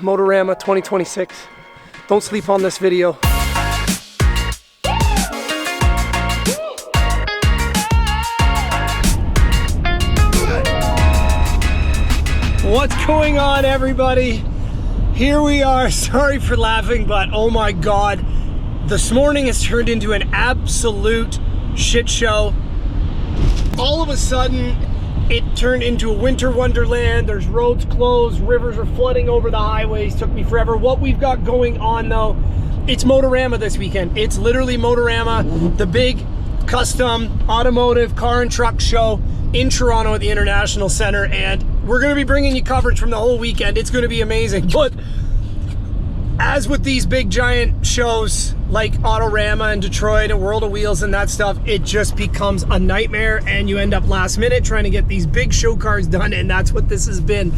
Motorama 2026. Don't sleep on this video. What's going on, everybody? Here we are. Sorry for laughing, but oh my god, this morning has turned into an absolute shit show. All of a sudden it turned into a winter wonderland. There's roads closed, rivers are flooding over the highways. Took me forever. What we've got going on though, it's Motorama this weekend. It's literally Motorama, the big custom automotive car and truck show in Toronto at the International Center, and we're going to be bringing you coverage from the whole weekend. It's going to be amazing. But as with these big giant shows like Autorama and Detroit and World of Wheels and that stuff, it just becomes a nightmare and you end up last minute trying to get these big show cars done, and that's what this has been.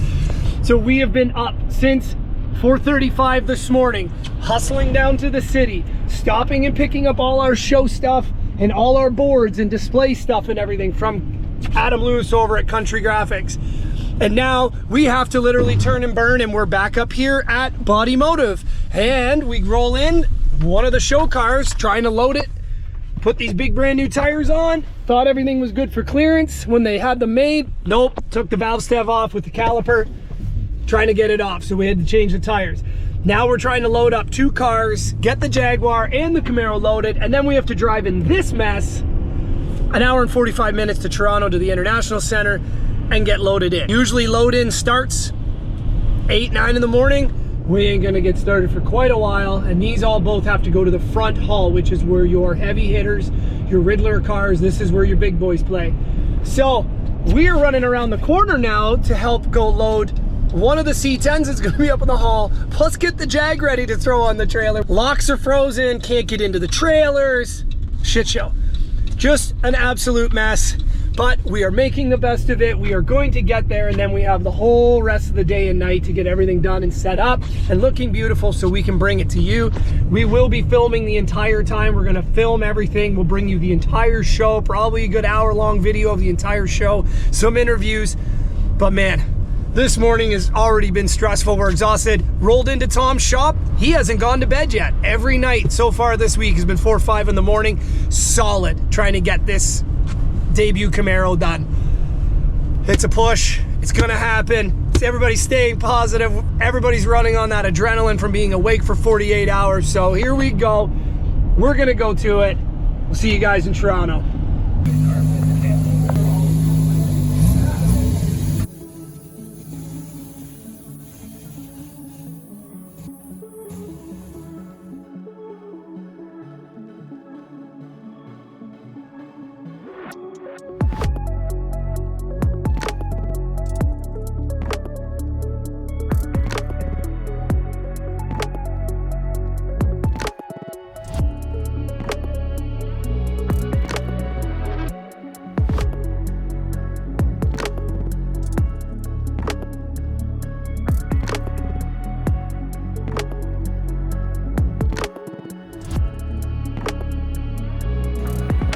So we have been up since 4:35 this morning, hustling down to the city, stopping and picking up all our show stuff and all our boards and display stuff and everything from Adam Lewis over at Country Graphics. And now we have to literally turn and burn, and we're back up here at Automotive. And we roll in one of the show cars, trying to load it, put these big brand new tires on. Thought everything was good for clearance when they had them made. Nope, took the valve stem off with the caliper, trying to get it off, so we had to change the tires. Now we're trying to load up two cars, get the Jaguar and the Camaro loaded, and then we have to drive in this mess an hour and 45 minutes to Toronto to the International Center and get loaded in. Usually load in starts 8, 9 in the morning. We ain't gonna get started for quite a while, and these all both have to go to the front hall, which is where your heavy hitters, your Riddler cars, this is where your big boys play. So we're running around the corner now to help go load one of the C10s that's gonna be up in the hall, plus get the Jag ready to throw on the trailer. Locks are frozen, can't get into the trailers. Shit show. Just an absolute mess, but we are making the best of it. We are going to get there, and then we have the whole rest of the day and night to get everything done and set up and looking beautiful so we can bring it to you. We will be filming the entire time. We're gonna film everything. We'll bring you the entire show, probably a good hour-long video of the entire show, some interviews. But man, this morning has already been stressful. We're exhausted. Rolled into Tom's shop. He hasn't gone to bed yet. Every night so far this week has been 4 or 5 in the morning. Solid, trying to get this debut Camaro done. It's a push. It's gonna happen. Everybody's staying positive. Everybody's running on that adrenaline from being awake for 48 hours. So here we go. We're gonna go to it. We'll see you guys in Toronto.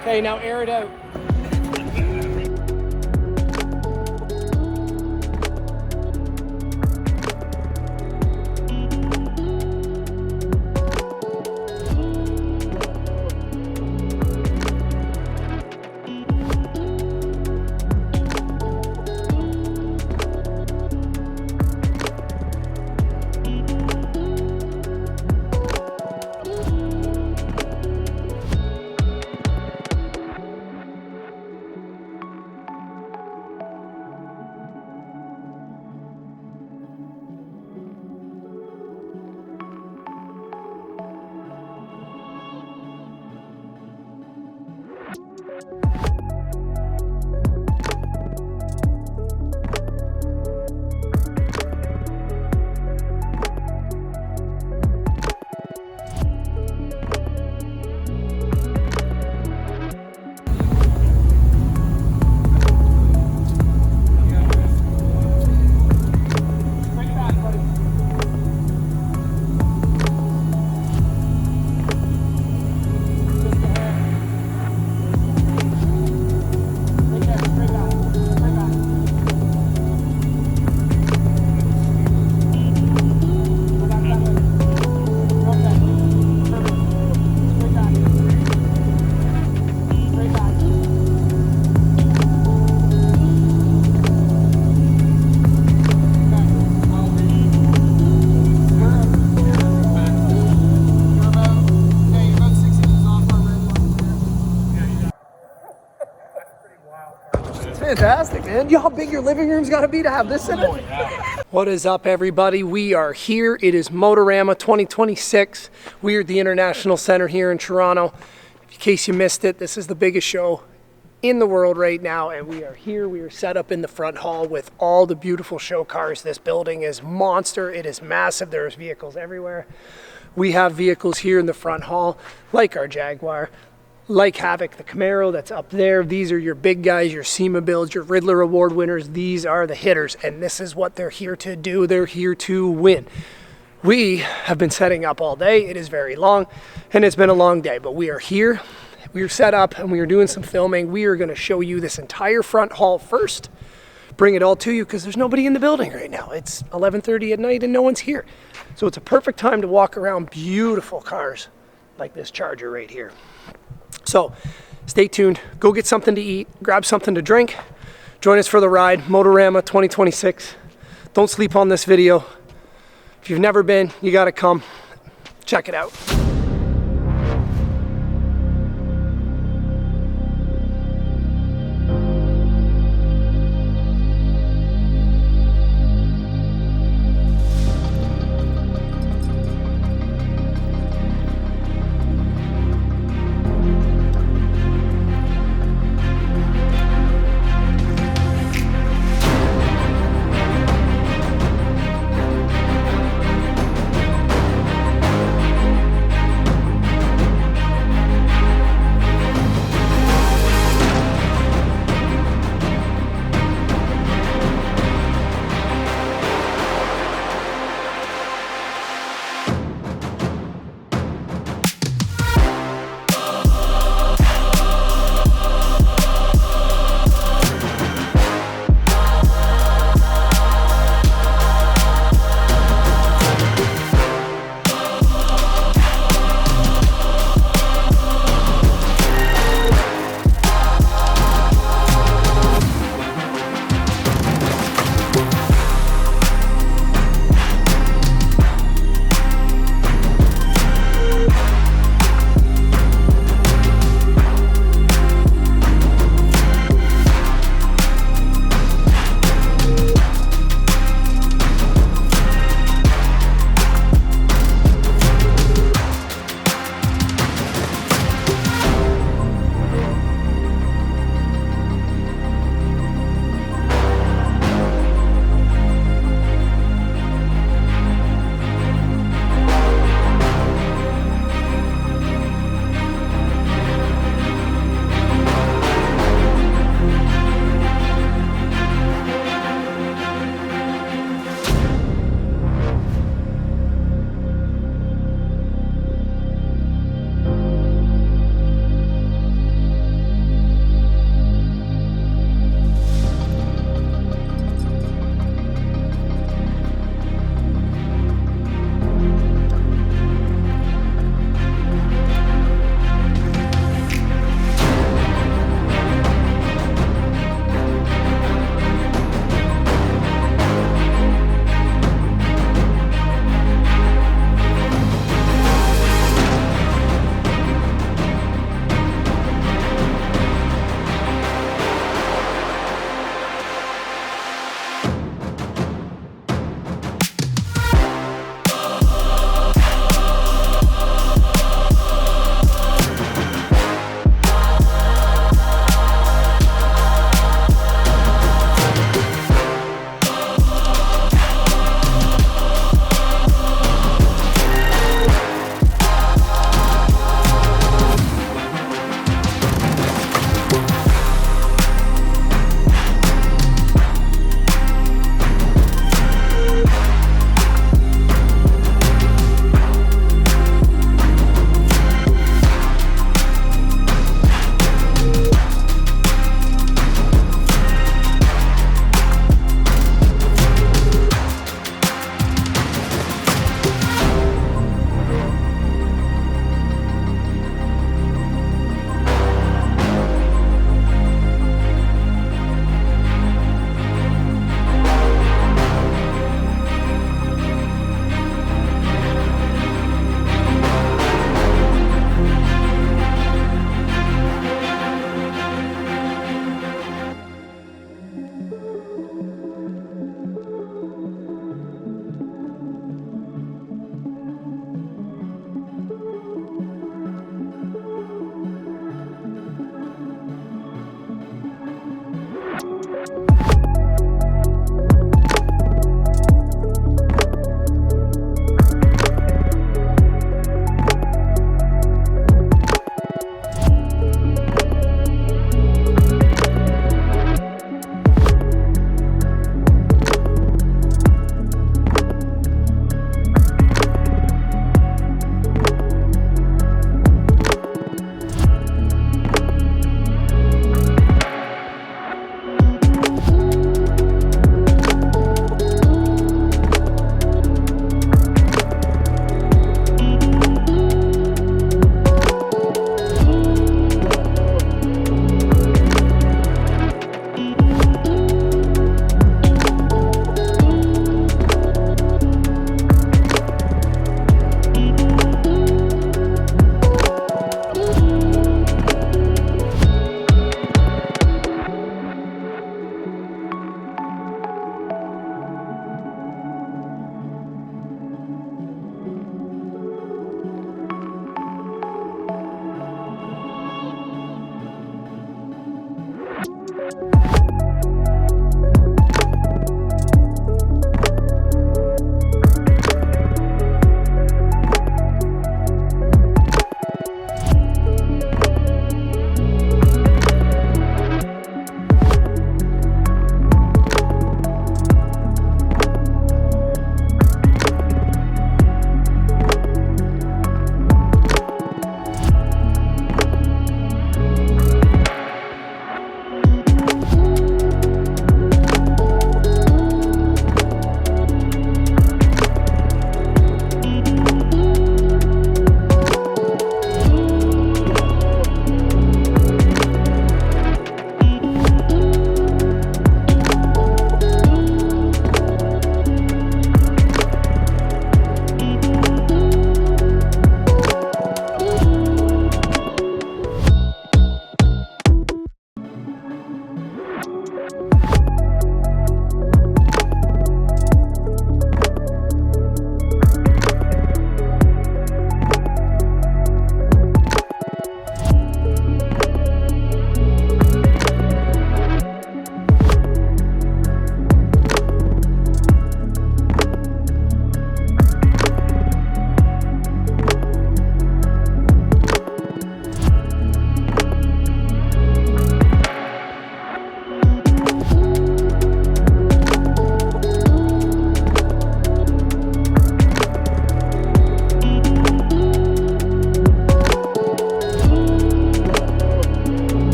Okay, now air it out. fantastic, man. You know how big your living room's got to be to have this in it? Oh, yeah. What is up, everybody? We are here. It is Motorama 2026. We are at the International Center here in Toronto. In case you missed it, this is the biggest show in the world right now, and we are here. We are set up in the front hall with all the beautiful show cars. This building is monster. It is massive. There's vehicles everywhere. We have vehicles here in the front hall, like our Jaguar, like Havoc, the Camaro that's up there. These are your big guys, your SEMA builds, your Riddler Award winners. These are the hitters, and this is what they're here to do. They're here to win. We have been setting up all day. It is very long, and it's been a long day, but we are here. We are set up, and we are doing some filming. We are going to show you this entire front hall first, bring it all to you, because there's nobody in the building right now. It's 11:30 at night, and no one's here. So it's a perfect time to walk around beautiful cars like this Charger right here. So stay tuned, go get something to eat, grab something to drink, join us for the ride, Motorama 2026. Don't sleep on this video. If you've never been, you gotta come, check it out.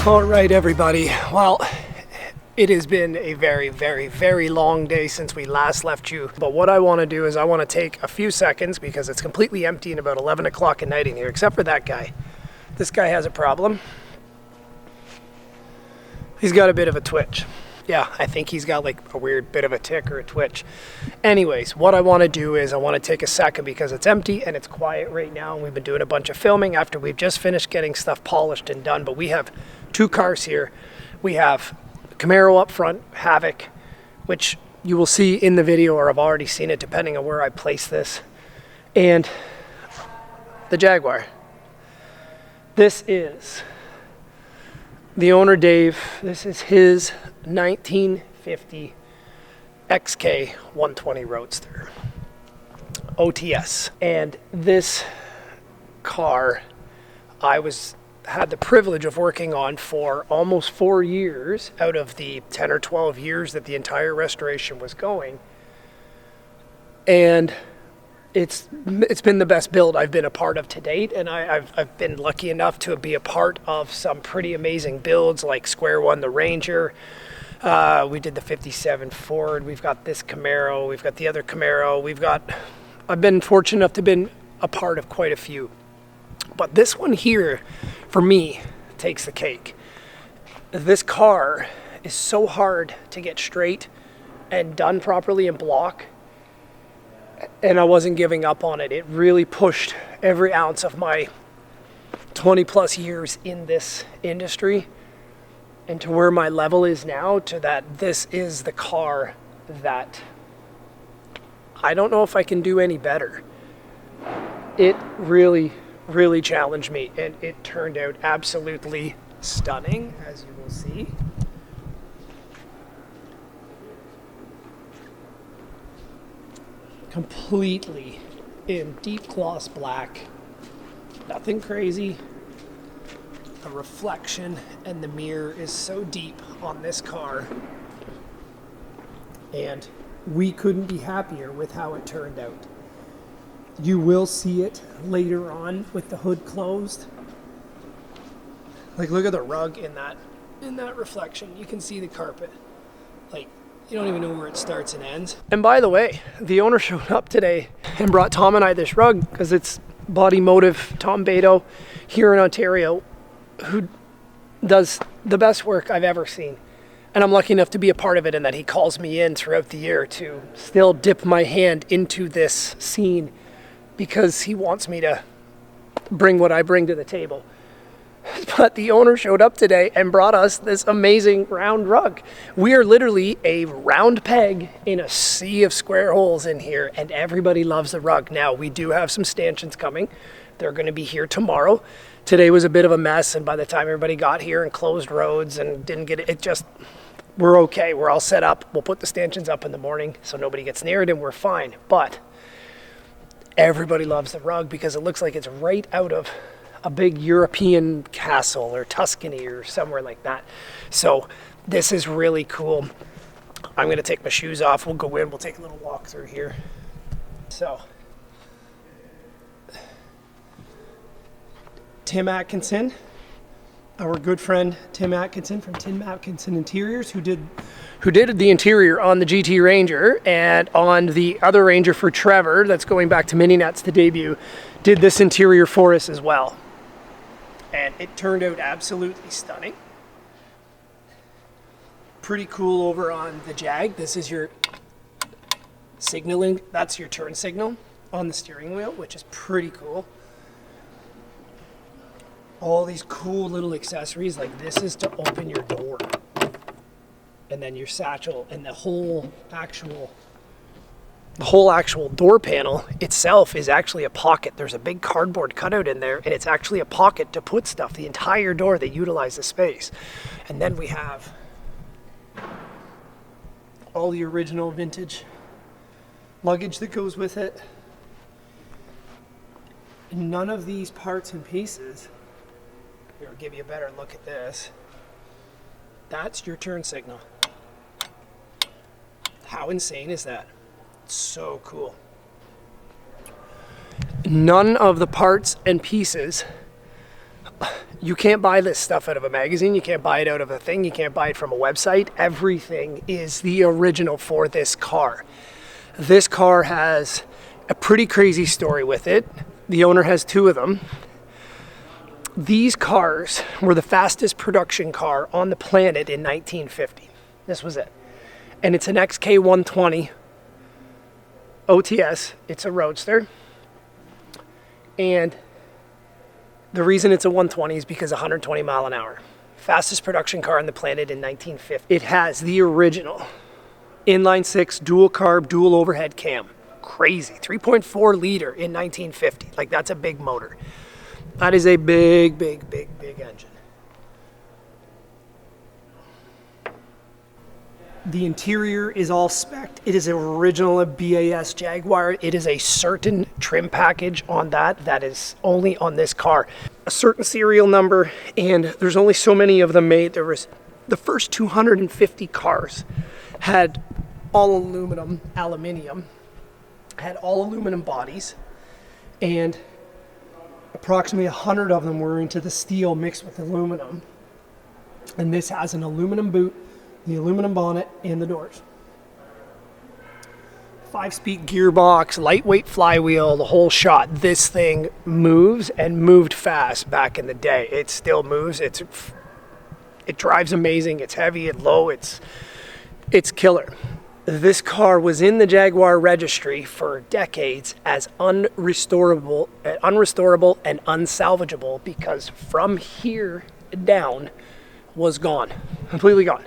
All right, everybody. Well, it has been a very, very, very long day since we last left you. But what I want to do is I want to take a few seconds because it's completely empty and about 11 o'clock at night in here, except for that guy. This guy has a problem. He's got a bit of a twitch. Yeah, I think he's got like a weird bit of a tick or a twitch. Anyways, what I want to do is I want to take a second because it's empty and it's quiet right now. And we've been doing a bunch of filming after we've just finished getting stuff polished and done. But we have two cars here. We have Camaro up front, Havoc, which you will see in the video, or I've already seen it depending on where I place this, and the Jaguar. This is the owner, Dave. This is his 1950 XK 120 Roadster OTS, and this car I had the privilege of working on for almost 4 years out of the 10 or 12 years that the entire restoration was going. And it's been the best build I've been a part of to date, and I've been lucky enough to be a part of some pretty amazing builds like Square One, the Ranger. We did the 57 Ford. We've got this Camaro. We've got the other Camaro. I've been fortunate enough to been a part of quite a few. But this one here, for me, takes the cake. This car is so hard to get straight and done properly in block, and I wasn't giving up on it. It really pushed every ounce of my 20 plus years in this industry and to where my level is now, to that this is the car that I don't know if I can do any better. It really challenged me, and it turned out absolutely stunning, as you will see. Completely in deep gloss black, nothing crazy. The reflection and the mirror is so deep on this car, and we couldn't be happier with how it turned out. You will see it later on with the hood closed. Like, look at the rug in that reflection. You can see the carpet. Like, you don't even know where it starts and ends. And by the way, the owner showed up today and brought Tom and I this rug because it's Automotive, Tom Beto here in Ontario, who does the best work I've ever seen. And I'm lucky enough to be a part of it, and that he calls me in throughout the year to still dip my hand into this scene, because he wants me to bring what I bring to the table. But the owner showed up today and brought us this amazing round rug. We are literally a round peg in a sea of square holes in here, and everybody loves the rug. Now, we do have some stanchions coming. They're going to be here tomorrow. Today was a bit of a mess, and by the time everybody got here and closed roads and didn't get it, we're okay. We're all set up. We'll put the stanchions up in the morning so nobody gets near it, and we're fine. But everybody loves the rug because it looks like it's right out of a big European castle or Tuscany or somewhere like that. So this is really cool. I'm going to take my shoes off. We'll go in. We'll take a little walk through here. So Tim Atkinson, our good friend Tim Atkinson from Tim Atkinson Interiors, who did the interior on the GT Ranger and on the other Ranger for Trevor, that's going back to Mini Nuts to debut, did this interior for us as well. And it turned out absolutely stunning. Pretty cool over on the Jag. This is your signaling, that's your turn signal on the steering wheel, which is pretty cool. All these cool little accessories, like this is to open your door. And then your satchel, and the whole actual door panel itself is actually a pocket. There's a big cardboard cutout in there, and it's actually a pocket to put stuff. The entire door, they utilize the space. And then we have all the original vintage luggage that goes with it. None of these parts and pieces, here, I'll give you a better look at this. That's your turn signal. How insane is that? It's so cool. None of the parts and pieces You can't buy this stuff out of a magazine. You can't buy it out of a thing. You can't buy it from a website. Everything is the original for this car. This car has a pretty crazy story with it. The owner has 2 of them. These cars were the fastest production car on the planet in 1950. This was it. And it's an XK120 OTS. It's a roadster. And the reason it's a 120 is because 120 mile an hour. Fastest production car on the planet in 1950. It has the original inline 6 dual carb, dual overhead cam. Crazy. 3.4 liter in 1950. Like, that's a big motor. That is a big engine. The interior is all spec'd. It is an original BAS Jaguar. It is a certain trim package on that is only on this car. A certain serial number, and there's only so many of them made. There was the first 250 cars had all aluminium, had all aluminum bodies, and approximately 100 of them were into the steel mixed with aluminum. And this has an aluminum boot, the aluminum bonnet, and the doors. 5-speed gearbox, lightweight flywheel, the whole shot. This thing moves and moved fast back in the day. It still moves. It drives amazing. It's heavy, it's low, it's killer. This car was in the Jaguar registry for decades as unrestorable and unsalvageable, because from here down was gone, completely gone.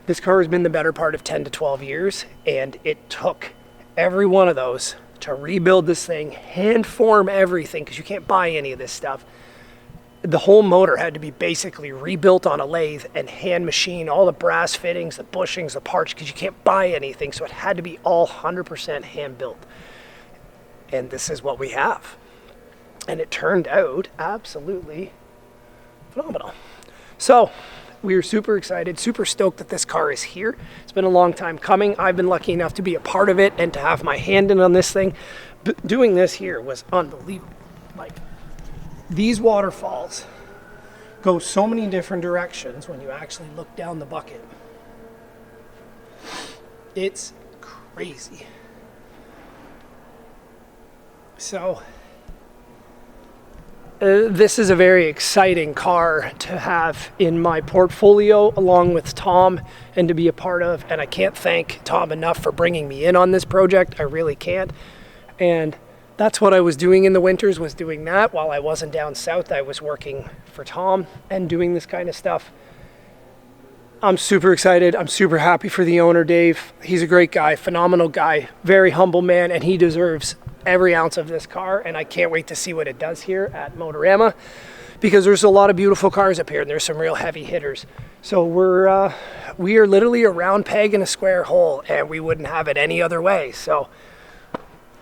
This car has been the better part of 10 to 12 years, and it took every one of those to rebuild this thing, hand form everything, because you can't buy any of this stuff. The whole motor had to be basically rebuilt on a lathe and hand machine, all the brass fittings, the bushings, the parts, because you can't buy anything. So it had to be all 100% hand built. And this is what we have. And it turned out absolutely phenomenal. So we are super excited, super stoked that this car is here. It's been a long time coming. I've been lucky enough to be a part of it and to have my hand in on this thing. But doing this here was unbelievable. Like, these waterfalls go so many different directions when you actually look down the bucket. It's crazy. So this is a very exciting car to have in my portfolio along with Tom and to be a part of. And I can't thank Tom enough for bringing me in on this project. I really can't. And that's what I was doing in the winters, was doing that while I wasn't down south. I was working for Tom and doing this kind of stuff. I'm super excited. I'm super happy for the owner, Dave. He's a great guy, phenomenal guy, very humble man, and he deserves every ounce of this car. And I can't wait to see what it does here at Motorama, because there's a lot of beautiful cars up here and there's some real heavy hitters. So we are literally a round peg in a square hole, and we wouldn't have it any other way. So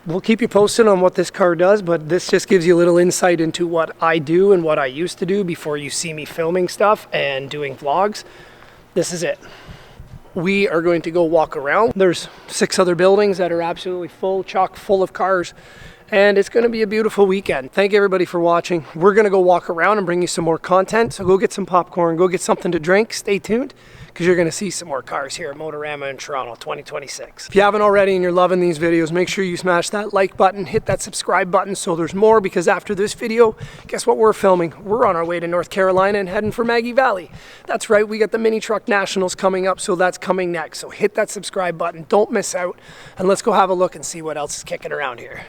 we'll keep you posted on what this car does, but this just gives you a little insight into what I do and what I used to do before you see me filming stuff and doing vlogs. This is it. We are going to go walk around. There's 6 other buildings that are absolutely full, chock full of cars, and it's going to be a beautiful weekend. Thank everybody for watching. We're going to go walk around and bring you some more content, so go get some popcorn, go get something to drink, stay tuned, because you're going to see some more cars here at Motorama in Toronto 2026. If you haven't already and you're loving these videos, make sure you smash that like button, hit that subscribe button so there's more, because after this video, guess what we're filming? We're on our way to North Carolina and heading for Maggie Valley. That's right, we got the Mini Truck Nationals coming up, so that's coming next. So hit that subscribe button, don't miss out, and let's go have a look and see what else is kicking around here.